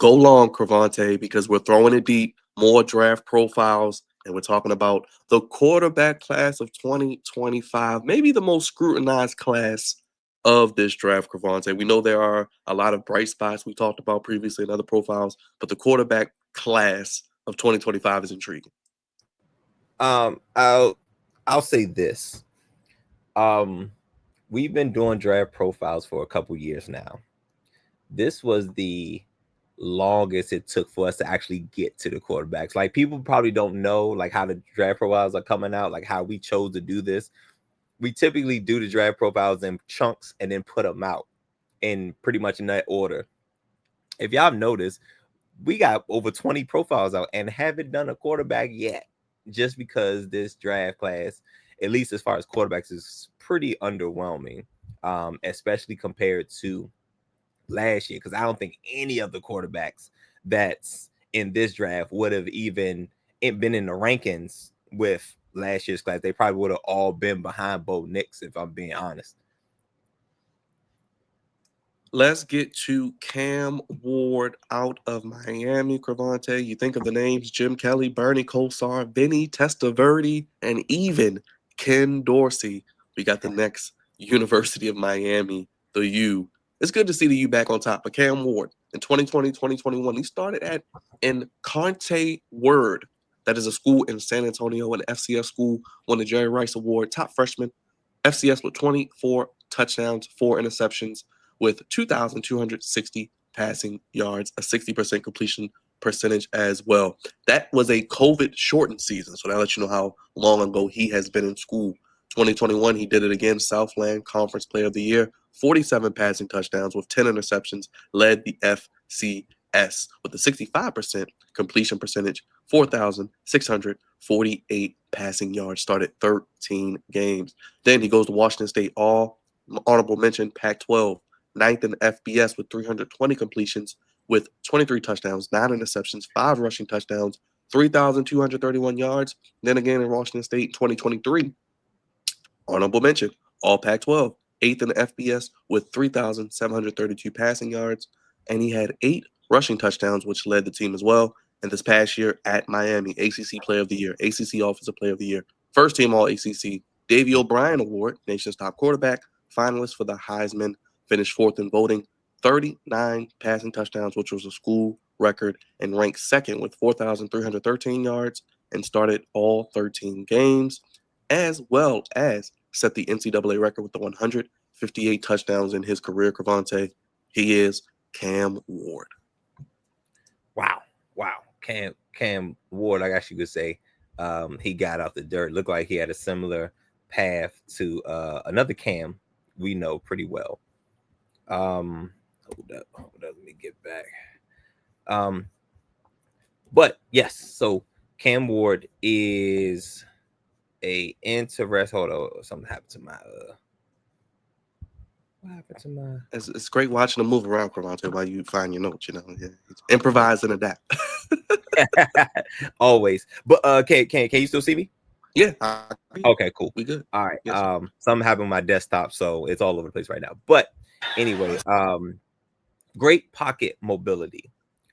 go long, Cravante, because we're throwing it deep, more draft profiles, and we're talking about the quarterback class of 2025, maybe the most scrutinized class of this draft, Cravante. We know there are a lot of bright spots we talked about previously in other profiles, but the quarterback class of 2025 is intriguing. Um, I'll I'll say this. Um, we've been doing draft profiles for a couple years now. This was the longest it took for us to actually get to the quarterbacks. Like people probably don't know like how the draft profiles are coming out, like how we chose to do this. We typically do the draft profiles in chunks and then put them out in pretty much in that order. If y'all have noticed, we got over 20 profiles out and haven't done a quarterback yet, just because this draft class, at least as far as quarterbacks, is pretty underwhelming, especially compared to last year. Because I don't think any of the quarterbacks that's in this draft would have even been in the rankings with last year's class. They probably would have all been behind Bo Nix, if I'm being honest. Let's get to Cam Ward out of Miami, Cravante. You think of the names Jim Kelly, Bernie Kosar, Vinny Testaverde, and even Ken Dorsey. We got the next University of Miami, the U. It's good to see the U back on top. But Cam Ward in 2020, 2021, he started at Encante Word. That is a school in San Antonio, an FCS school, won the Jerry Rice Award, top freshman, FCS with 24 touchdowns, 4 interceptions, with 2,260 passing yards, a 60% completion percentage as well. That was a COVID shortened season. So that lets you know how long ago he has been in school. 2021, he did it again. Southland Conference Player of the Year, 47 passing touchdowns with 10 interceptions, led the FCS with a 65% completion percentage, 4,648 passing yards, started 13 games. Then he goes to Washington State, all honorable mention, Pac 12, ninth in FBS with 320 completions, with 23 touchdowns, 9 interceptions, 5 rushing touchdowns, 3,231 yards. Then again in Washington State in 2023, honorable mention, all Pac 12, eighth in the FBS with 3,732 passing yards. And he had 8 rushing touchdowns, which led the team as well. And this past year at Miami, ACC Player of the Year, ACC Offensive Player of the Year, first team All ACC, Davey O'Brien Award, nation's top quarterback, finalist for the Heisman, finished fourth in voting, 39 passing touchdowns, which was a school record, and ranked second with 4,313 yards and started all 13 games, as well as set the NCAA record with the 158 touchdowns in his career, Cravante. He is Cam Ward. Wow, wow. Cam Ward, I guess you could say, he got out the dirt. Looked like he had a similar path to another Cam we know pretty well. Hold up, let me get back. Um, but yes, so Cam Ward is a interest. Hold on, something happened to my what happened to my It's great watching him move around, Cravante, while you find your notes. Yeah, improvise and adapt. always. But can you still see me? Yeah, Okay, we cool. good. All right. Yes, sir. Something happened with my desktop, so it's all over the place right now. But anyway, great pocket mobility.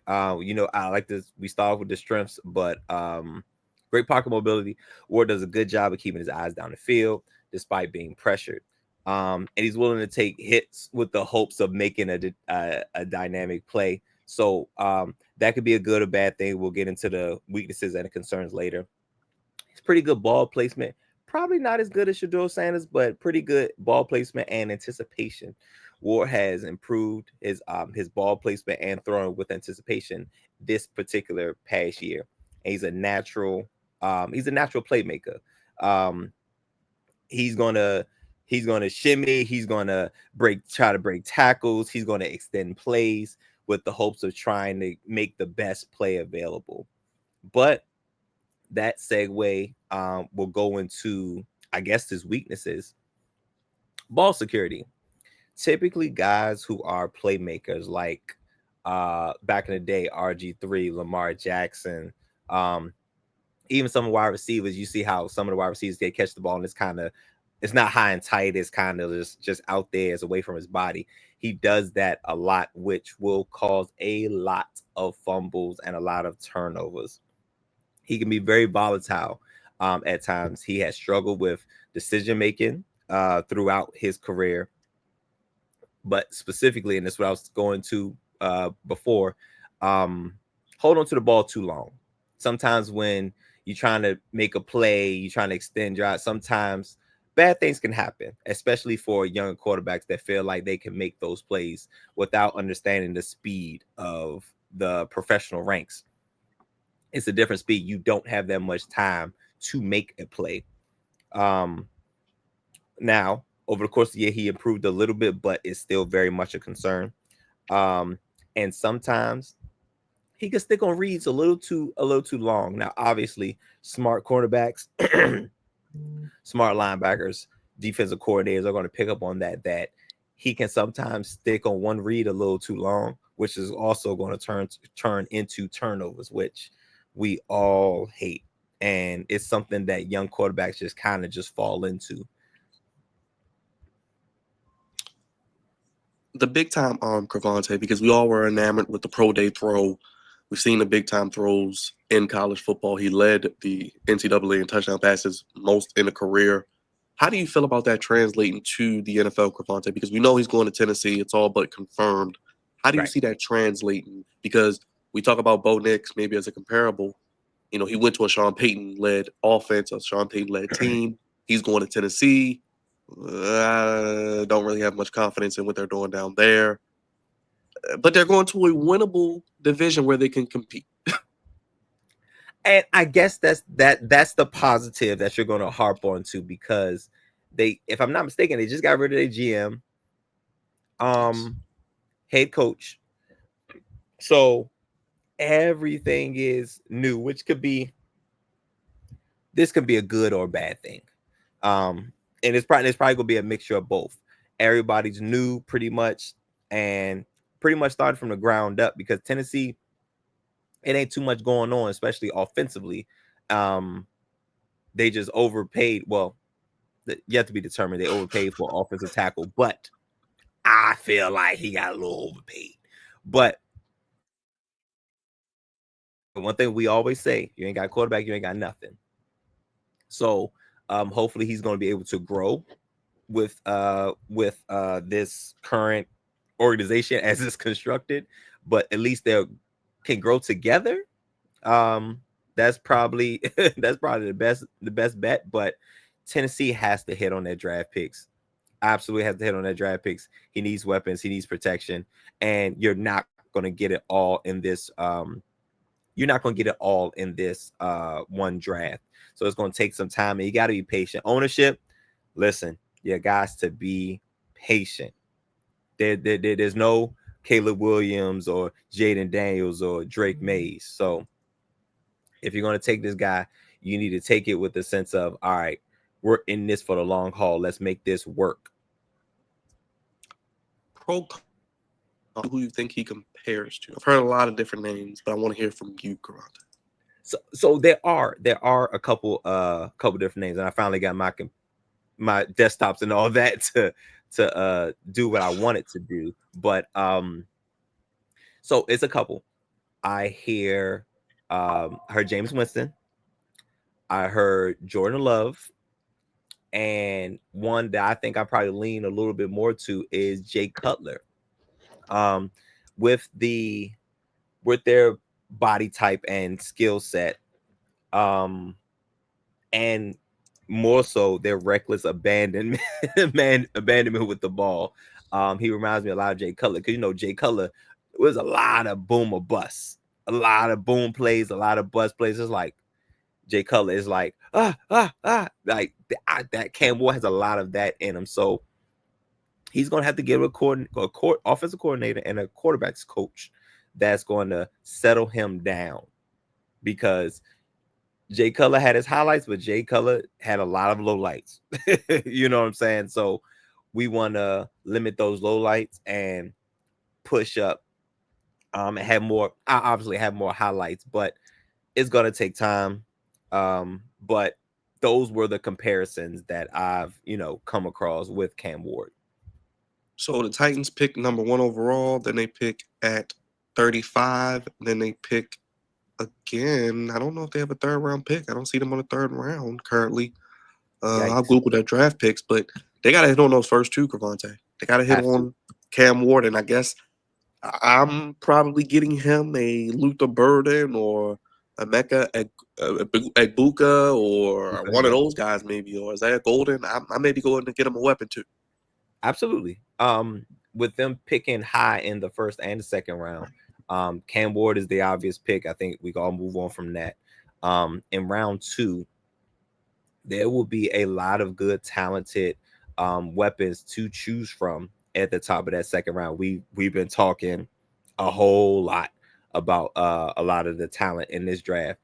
I like this. We start with the strengths, but great pocket mobility. Ward does a good job of keeping his eyes down the field despite being pressured. And he's willing to take hits with the hopes of making a dynamic play. So that could be a good or bad thing. We'll get into the weaknesses and the concerns later. It's pretty good ball placement. Probably not as good as Shedeur Sanders, but pretty good ball placement and anticipation. Ward has improved his ball placement and throwing with anticipation this particular past year. And he's a natural playmaker. Um, he's gonna he's gonna shimmy, he's gonna try to break tackles, he's gonna extend plays with the hopes of trying to make the best play available. But that segue will go into, I guess, his weaknesses. Ball security. Typically, guys who are playmakers, like back in the day, RG3, Lamar Jackson, um, even some wide receivers, you see how some of the wide receivers they catch the ball and it's kind of it's not high and tight. It's kind of just out there. It's away from his body. He does that a lot, which will cause a lot of fumbles and a lot of turnovers. He can be very volatile at times. He has struggled with decision making throughout his career, but specifically, and this is what I was going to before, hold on to the ball too long. Sometimes when you're trying to make a play, you're trying to extend your out, sometimes bad things can happen, especially for young quarterbacks that feel like they can make those plays without understanding the speed of the professional ranks. It's a different speed. You don't have that much time to make a play. Now, over the course of the year, he improved a little bit, but it's still very much a concern. And sometimes he can stick on reads a little too long. Now, obviously, smart cornerbacks, smart linebackers, defensive coordinators are going to pick up on that he can sometimes stick on one read a little too long, which is also going to turn into turnovers, which we all hate. And it's something that young quarterbacks just kind of just fall into. The big time arm, Cravante, because we all were enamored with the pro day throw. We've seen the big time throws in college football. He led the NCAA in touchdown passes most in a career. How do you feel about that translating to the NFL, Cravante? Because we know he's going to Tennessee. It's all but confirmed. How do you Right. see that translating? Because we talk about Bo Nix maybe as a comparable. You know, he went to a Sean Payton-led offense, a Sean Payton-led team. He's going to Tennessee. Don't really have much confidence in what they're doing down there. But they're going to a winnable division where they can compete. And I guess that's the positive that you're going to harp on to, because they, if I'm not mistaken, they just got rid of their GM, head coach. So everything is new, which could be, this could be a good or bad thing. And it's probably going to be a mixture of both. Everybody's new pretty much, and pretty much started from the ground up, because Tennessee, it ain't too much going on, especially offensively. They just overpaid. Well, yet to be determined. They overpaid for offensive tackle, but I feel like he got a little overpaid. But one thing we always say, you ain't got a quarterback, you ain't got nothing. So hopefully he's going to be able to grow with this current organization as it's constructed, but at least they can grow together. That's probably the best bet. But Tennessee has to hit on their draft picks. Absolutely has to hit on their draft picks. He needs weapons, he needs protection, and you're not going to get it all in this. You're not going to get it all in this one draft. So it's going to take some time, and you got to be patient. Ownership, listen, you guys to be patient. There's no Caleb Williams or Jaden Daniels or Drake Mays. So if you're going to take this guy, you need to take it with the sense of, all right, we're in this for the long haul. Let's make this work. Pro, who you think he compares to? I've heard a lot of different names, but I want to hear from you, Cravante. So there are a couple different names, and I finally got my desktops and all that to do what I wanted to do. But so it's a couple. I heard James Winston. I heard Jordan Love, and one that I think I probably lean a little bit more to is Jay Cutler. With their body type and skill set, and more so their reckless abandonment with the ball. He reminds me a lot of Jay Cutler, because Jay Cutler was a lot of boom or bust, a lot of boom plays, a lot of bust plays. It's like Jay Cutler is like like that. Cam Ward has a lot of that in him, so he's gonna have to get a offensive coordinator and a quarterbacks coach that's going to settle him down, because Jay Cutler had his highlights, but Jay Cutler had a lot of lowlights. You know what I'm saying? So we want to limit those lowlights and push up, and obviously have more highlights, but it's going to take time. But those were the comparisons that I've, come across with Cam Ward. So the Titans pick number 1 overall, then they pick at 35, then they pick again. I don't know if they have a 3rd round pick. I don't see them on the 3rd round currently. I'll Yikes. Google their draft picks, but they got to hit on those first 2, Cravante. They got to hit on Cam Ward, and I guess I'm probably getting him a Luther Burden or a Mecca Egbuka or one of those guys maybe, or Isaiah Golden. I may be going to get him a weapon too. Absolutely. With them picking high in the 1st and the 2nd round, Cam Ward is the obvious pick. I think we can all move on from that. In round 2, there will be a lot of good, talented weapons to choose from at the top of that 2nd round. We've been talking a whole lot about a lot of the talent in this draft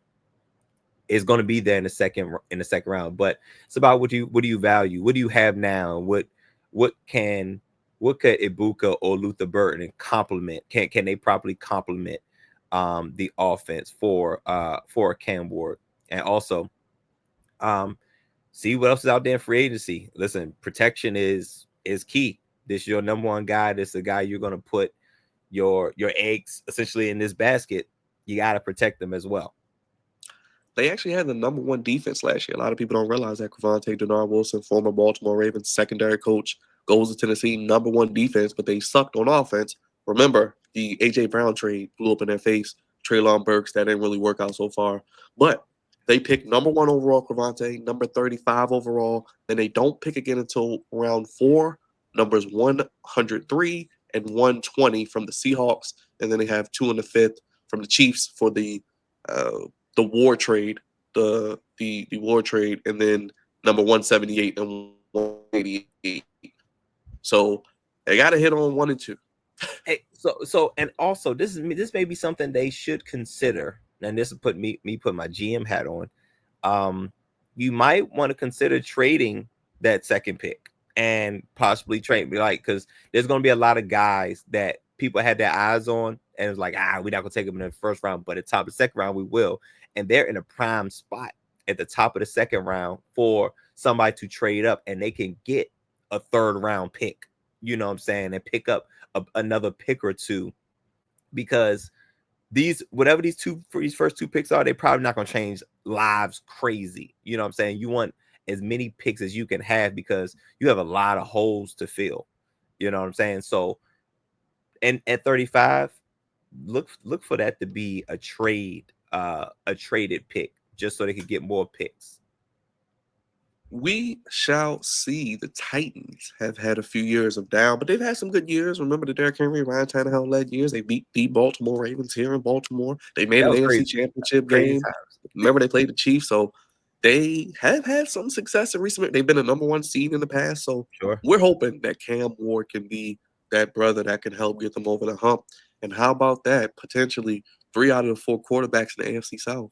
is going to be there in the second round, but it's about what do you value, what do you have now, what could Egbuka or Luther Burden complement? Can they properly complement the offense for Cam Ward? And also see what else is out there in free agency. Listen, protection is key. This is your number 1 guy. This is the guy you're going to put your eggs essentially in this basket. You got to protect them as well. They actually had the number 1 defense last year. A lot of people don't realize that. Cravante Denard Wilson, former Baltimore Ravens secondary coach, goes to Tennessee, number 1 defense, but they sucked on offense. Remember, the A.J. Brown trade blew up in their face. Treylon Burks, that didn't really work out so far. But they pick number 1 overall, Cravante, number 35 overall. Then they don't pick again until round 4, numbers 103 and 120 from the Seahawks. And then they have 2 in the 5th from the Chiefs for the war trade, the war trade, and then number 178 and 188. So they got to hit on 1 and 2. Hey, so and also this may be something they should consider. And this will put my GM hat on. You might want to consider trading that 2nd pick and possibly trade because there's going to be a lot of guys that people had their eyes on and it's like, we're not going to take them in the 1st round, but at the top of the 2nd round we will. And they're in a prime spot at the top of the 2nd round for somebody to trade up, and they can get a 3rd round pick, you know what I'm saying, and pick up another pick or 2, because whatever these first 2 picks are, they're probably not going to change lives crazy. You know what I'm saying? You want as many picks as you can have because you have a lot of holes to fill. You know what I'm saying? So, and at 35, look for that to be a traded pick, just so they could get more picks. We shall see. The Titans have had a few years of down, but they've had some good years. Remember the Derrick Henry, Ryan Tannehill led years. They beat the Baltimore Ravens here in Baltimore. They made an AFC Championship game. Remember they played the Chiefs, so they have had some success in recent. They've been a number 1 seed in the past, so we're hoping that Cam Ward can be that brother that can help get them over the hump. And how about that? Potentially 3 out of the 4 quarterbacks in the AFC South,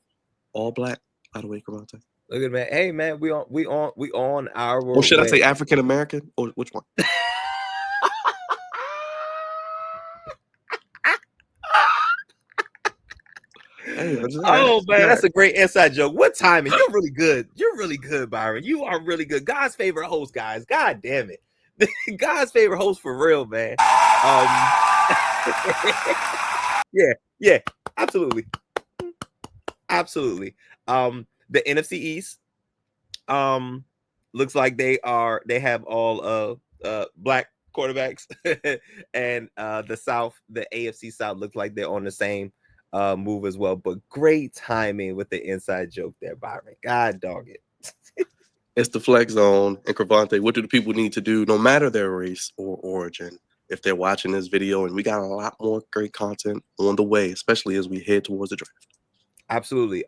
all black. By the way, Cravante. Look at man. Hey man, we on our. Or should I say African American? Or which one? Hey, man, that's a great inside joke. What timing? You're really good. You're really good, Byron. You are really good. God's favorite host, guys. God damn it. God's favorite host for real, man. Yeah, absolutely. The NFC East looks like they have all black quarterbacks, and the South, the AFC South, looks like they're on the same move as well. But great timing with the inside joke there, Byron. God dog it. It's the Flex Zone. And Cravante, what do the people need to do, no matter their race or origin, if they're watching this video? And we got a lot more great content on the way, especially as we head towards the draft. Absolutely.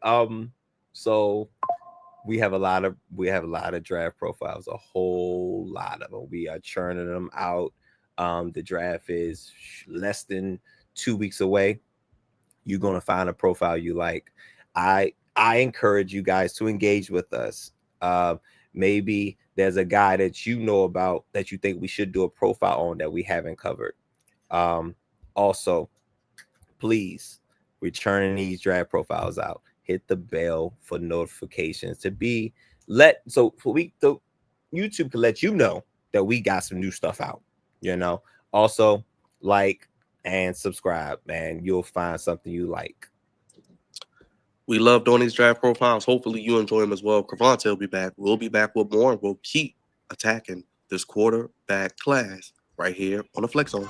So we have a lot of draft profiles, a whole lot of them. We are churning them out. The draft is less than 2 weeks away. You're going to find a profile you like. I encourage you guys to engage with us. Maybe there's a guy that you know about that you think we should do a profile on that we haven't covered. Also, please, we're churning these draft profiles out. Hit the bell for notifications to be so YouTube can let you know that we got some new stuff out. Also like and subscribe, man. You'll find something you like. We love doing these draft profiles. Hopefully you enjoy them as well. Cravante will be back. We'll be back with more. We'll keep attacking this quarterback class right here on the Flex Zone.